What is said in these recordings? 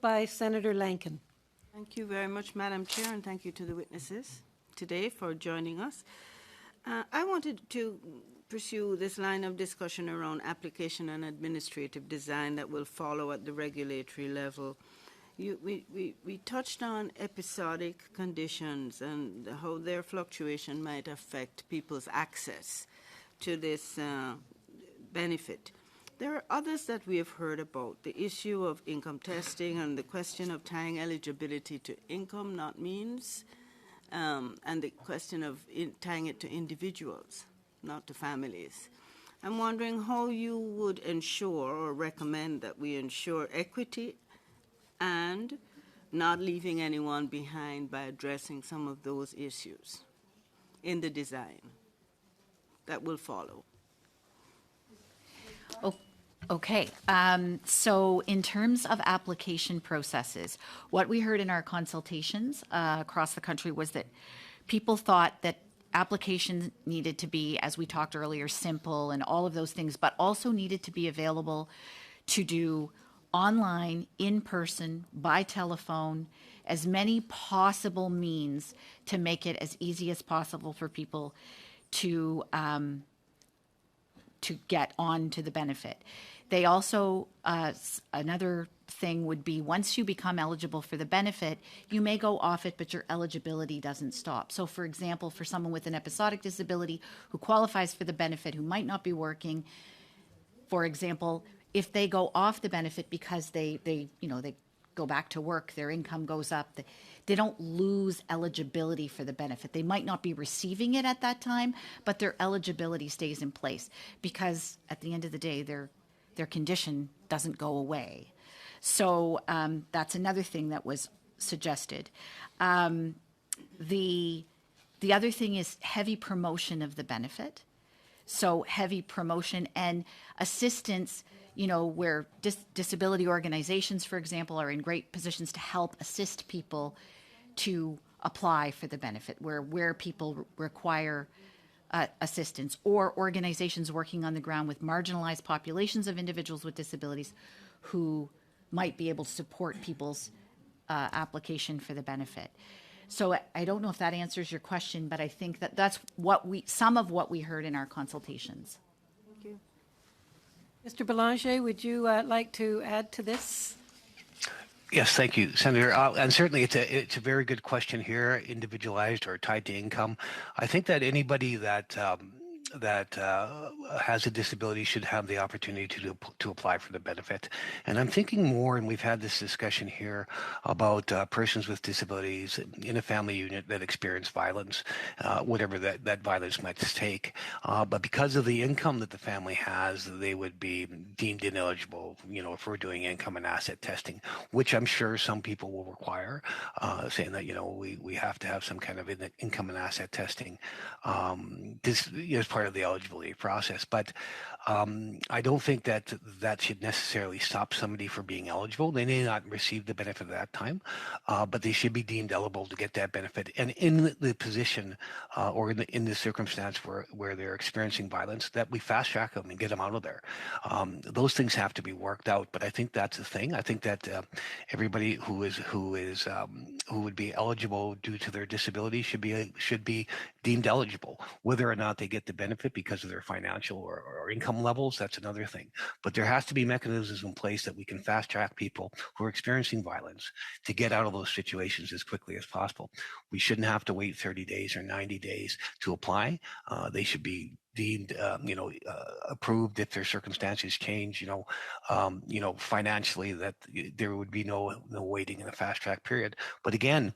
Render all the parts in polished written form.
by Senator Lankin. Thank you very much, Madam Chair, and thank you to the witnesses today for joining us. I wanted to pursue this line of discussion around application and administrative design that will follow at the regulatory level. We touched on episodic conditions and how their fluctuation might affect people's access to this benefit. There are others that we have heard about, the issue of income testing and the question of tying eligibility to income, not means, and the question of tying it to individuals, not to families. I'm wondering how you would ensure or recommend that we ensure equity and not leaving anyone behind by addressing some of those issues in the design that will follow. Oh, okay. So in terms of application processes, what we heard in our consultations across the country was that people thought that applications needed to be, as we talked earlier, simple and all of those things, but also needed to be available to do online, in person, by telephone, as many possible means to make it as easy as possible for people to get on to the benefit. They also, another thing would be, once you become eligible for the benefit, you may go off it, but your eligibility doesn't stop. So for example, for someone with an episodic disability who qualifies for the benefit, who might not be working, for example, if they go off the benefit because they go back to work, their income goes up, they don't lose eligibility for the benefit. They might not be receiving it at that time, but their eligibility stays in place because at the end of the day, their condition doesn't go away. So that's another thing that was suggested. The other thing is heavy promotion of the benefit. So heavy promotion and assistance, where disability organizations, for example, are in great positions to help assist people to apply for the benefit, where people require assistance, or organizations working on the ground with marginalized populations of individuals with disabilities who might be able to support people's application for the benefit. So I don't know if that answers your question, but I think that that's some of what we heard in our consultations. Thank you. Mr. Belanger, would you like to add to this? Yes, thank you, Senator. And certainly it's a very good question here, individualized or tied to income. I think that anybody that has a disability should have the opportunity to apply for the benefit. And I'm thinking more, and we've had this discussion here about persons with disabilities in a family unit that experience violence, whatever that violence might take. But because of the income that the family has, they would be deemed ineligible, if we're doing income and asset testing, which I'm sure some people will require, saying that, we have to have some kind of income and asset testing. This is part of the eligibility process, but I don't think that should necessarily stop somebody from being eligible. They may not receive the benefit at that time, but they should be deemed eligible to get that benefit. And in the position or in the circumstance where they're experiencing violence, that we fast track them and get them out of there. Those things have to be worked out, but I think that's the thing. I think that everybody who would be eligible due to their disability should be deemed eligible, whether or not they get the benefit because of their financial or income levels. That's another thing. But there has to be mechanisms in place that we can fast track people who are experiencing violence to get out of those situations as quickly as possible. We shouldn't have to wait 30 days or 90 days to apply. They should be deemed, approved if their circumstances change, financially, that there would be no waiting in a fast track period. But again,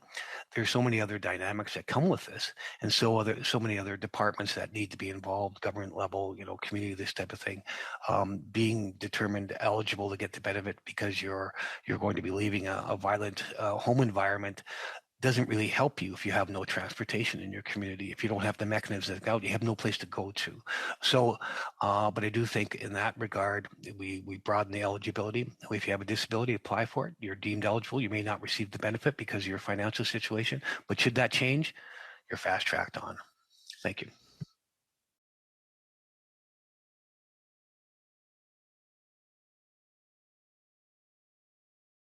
there's so many other dynamics that come with this, and so many other departments that need to be involved, government level, community, this type of thing, being determined eligible to get the benefit because you're going to be leaving a violent home environment doesn't really help you if you have no transportation in your community. If you don't have the mechanisms that go out, you have no place to go to. So, but I do think in that regard, we broaden the eligibility. If you have a disability, apply for it. You're deemed eligible. You may not receive the benefit because of your financial situation, but should that change, you're fast tracked on. Thank you.